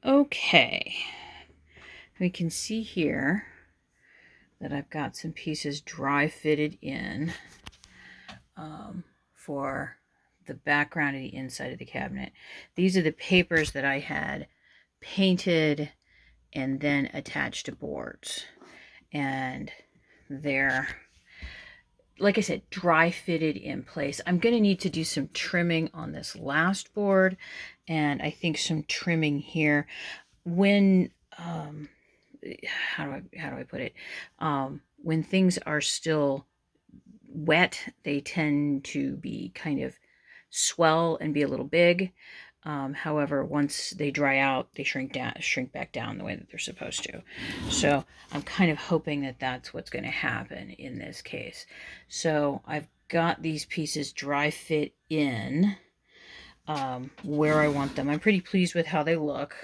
Okay, we can see here that I've got some pieces dry fitted in for the background of the inside of the cabinet. These are the papers that I had painted and then attached to boards. And they're, like I said, dry fitted in place. I'm going to need to do some trimming on this last board, and I think some trimming here. When how do I put it? When things are still wet, they tend to be kind of swell and be a little big. However, once they dry out, they shrink back down the way that they're supposed to. So I'm kind of hoping that that's what's going to happen in this case. So I've got these pieces dry fit in where I want them. I'm pretty pleased with how they look.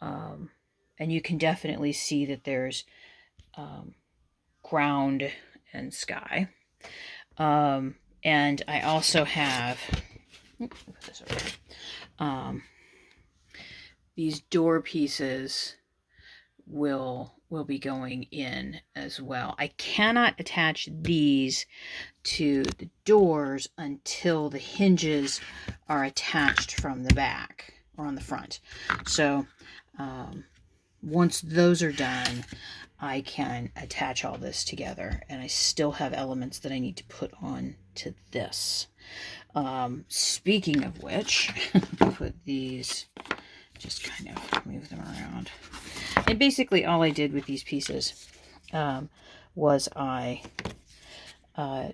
And you can definitely see that there's ground and sky. And I also have these door pieces will be going in as well. I cannot attach these to the doors until the hinges are attached from the back or on the front. So once those are done, I can attach all this together, and I still have elements that I need to put on to this. Speaking of which, put these, just kind of move them around. And basically all I did with these pieces was I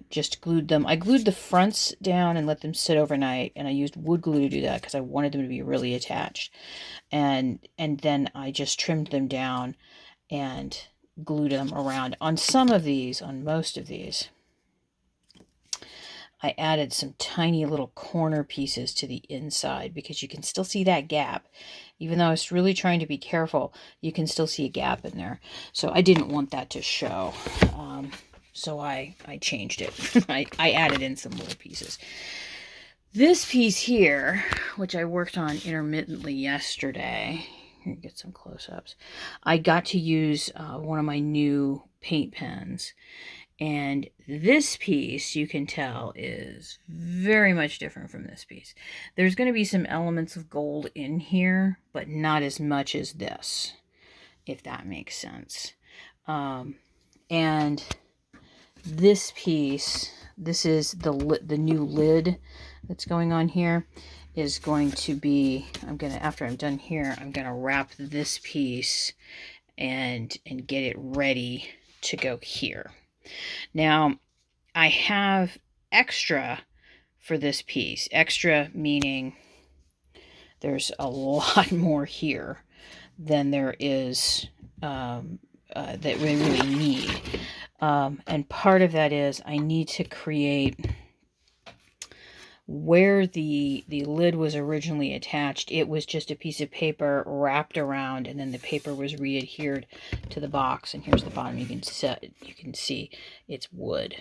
just glued them. I glued the fronts down and let them sit overnight, and I used wood glue to do that because I wanted them to be really attached. And then I just trimmed them down and glued them around. On some of these, on most of these, I added some tiny little corner pieces to the inside because you can still see that gap. Even though I was really trying to be careful, you can still see a gap in there. So I didn't want that to show. So I changed it. I added in some little pieces. This piece here, which I worked on intermittently yesterday, here, get some close-ups. I got to use one of my new paint pens. And this piece, you can tell, is very much different from this piece. There's going to be some elements of gold in here, but not as much as this, if that makes sense. And this piece, this is the new lid that's going on here, is going to be, after I'm done here, I'm going to wrap this piece and get it ready to go here. Now, I have extra for this piece. Extra meaning there's a lot more here than there is that we really need. And part of that is I need to create where the lid was originally attached. It was just a piece of paper wrapped around, and then the paper was re-adhered to the box. And here's the bottom. You can see it's wood.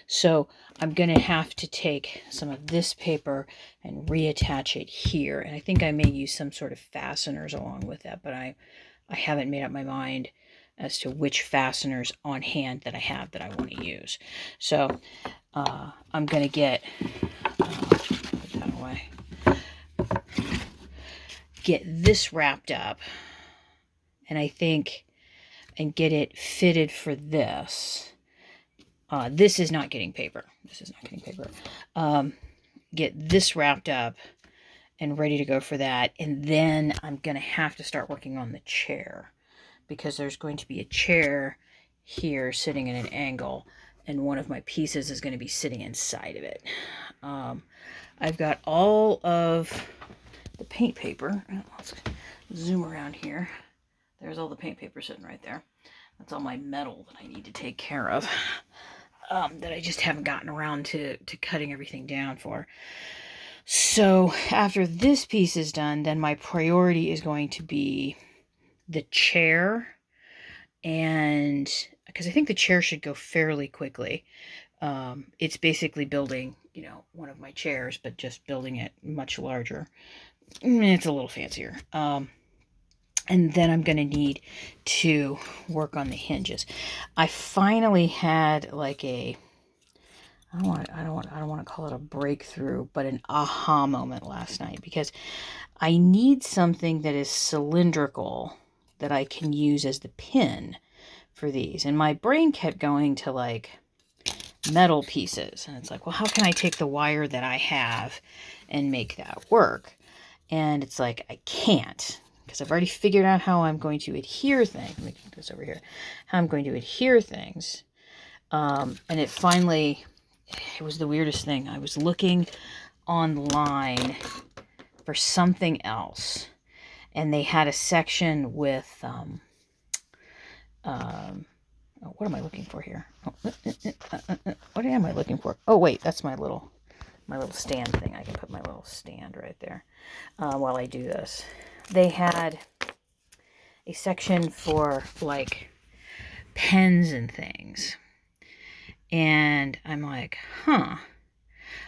So I'm going to have to take some of this paper and reattach it here. And I think I may use some sort of fasteners along with that, but I haven't made up my mind as to which fasteners on hand that I have that I want to use. So I'm going to get, put that away, get this wrapped up, and I think, and get it fitted for this. This is not getting paper. This is not getting paper. Get this wrapped up and ready to go for that. And then I'm going to have to start working on the chair, because there's going to be a chair here sitting at an angle, and one of my pieces is going to be sitting inside of it. I've got all of the paint paper. Let's zoom around here. There's all the paint paper sitting right there. That's all my metal that I need to take care of, that I just haven't gotten around to cutting everything down for. So after this piece is done, then my priority is going to be the chair, and because I think the chair should go fairly quickly. It's basically building, one of my chairs, but just building it much larger. it's a little fancier. And then I'm going to need to work on the hinges. I finally had like a, I don't want to call it a breakthrough, but an aha moment last night, because I need something that is cylindrical that I can use as the pin for these. And my brain kept going to like metal pieces. And it's like, well, how can I take the wire that I have and make that work? And it's like, I can't, because I've already figured out how I'm going to adhere things. Let me put this over here. How I'm going to adhere things. And it finally, it was the weirdest thing. I was looking online for something else, and they had a section with, what am I looking for here? What am I looking for? Oh, wait, that's my little stand thing. I can put my little stand right there while I do this. They had a section for like pens and things. And I'm like, huh.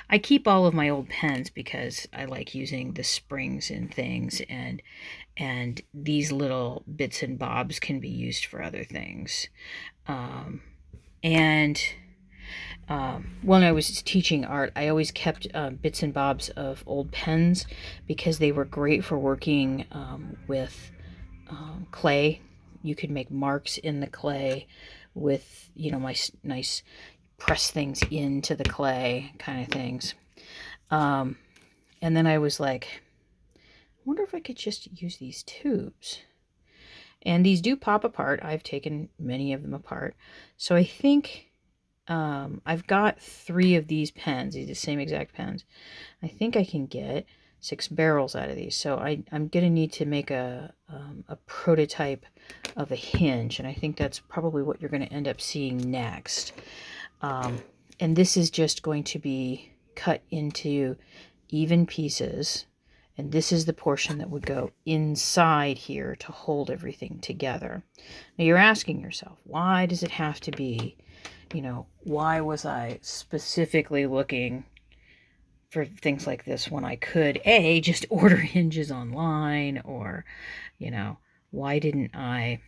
I keep all of my old pens because I like using the springs and things, and these little bits and bobs can be used for other things. When I was teaching art, I always kept bits and bobs of old pens because they were great for working with clay. You could make marks in the clay with, my nice press things into the clay kind of things. And then I was like, I wonder if I could just use these tubes. And these do pop apart. I've taken many of them apart. So I think I've got 3 of these pens, these are the same exact pens. I think I can get 6 barrels out of these. So I'm going to need to make a prototype of a hinge. And I think that's probably what you're going to end up seeing next. And this is just going to be cut into even pieces. And this is the portion that would go inside here to hold everything together. Now you're asking yourself, why does it have to be, why was I specifically looking for things like this when I could, just order hinges online, or, why didn't I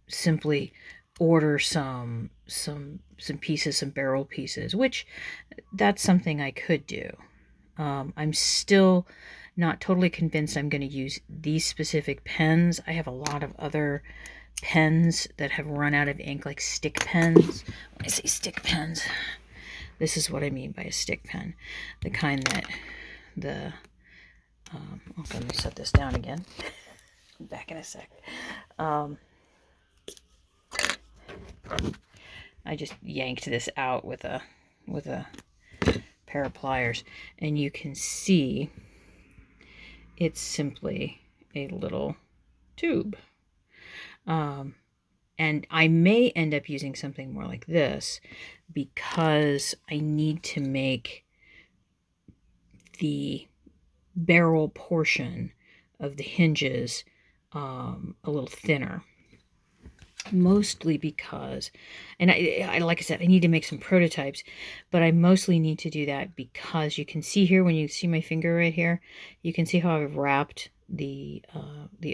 simply order some pieces, some barrel pieces, which that's something I could do. I'm still not totally convinced I'm going to use these specific pens. I have a lot of other pens that have run out of ink, like stick pens. When I say stick pens, this is what I mean by a stick pen. The kind that let me set this down again. Back in a sec. I just yanked this out with a pair of pliers, and you can see it's simply a little tube. And I may end up using something more like this because I need to make the barrel portion of the hinges a little thinner. Mostly because, and I like I said, I need to make some prototypes, but I mostly need to do that because you can see here, when you see my finger right here, you can see how I've wrapped the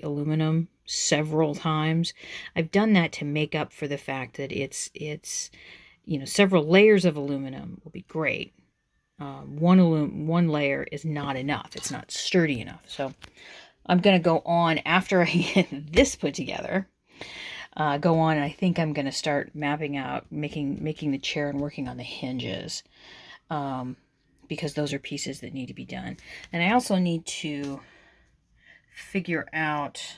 aluminum several times. I've done that to make up for the fact that it's several layers of aluminum will be great. One layer is not enough. It's not sturdy enough. So I'm going to go on after I get this put together. Go on, and I think I'm going to start mapping out, making the chair and working on the hinges, because those are pieces that need to be done. And I also need to figure out,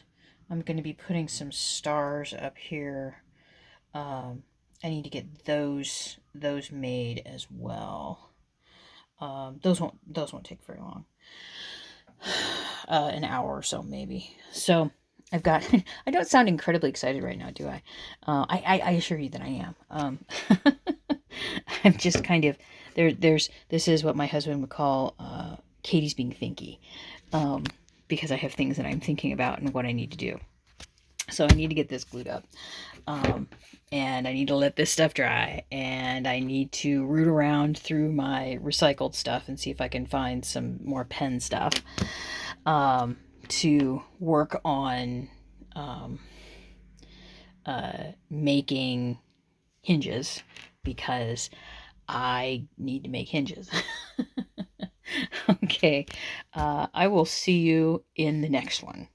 I'm going to be putting some stars up here. I need to get those made as well. Those won't take very long. An hour or so maybe. So I've got, I don't sound incredibly excited right now, do I? I assure you that I am. I'm just kind of, this is what my husband would call, Katie's being thinky. Because I have things that I'm thinking about and what I need to do. So I need to get this glued up. And I need to let this stuff dry, and I need to root around through my recycled stuff and see if I can find some more pen stuff to work on making hinges, because I need to make hinges. Okay, I will see you in the next one.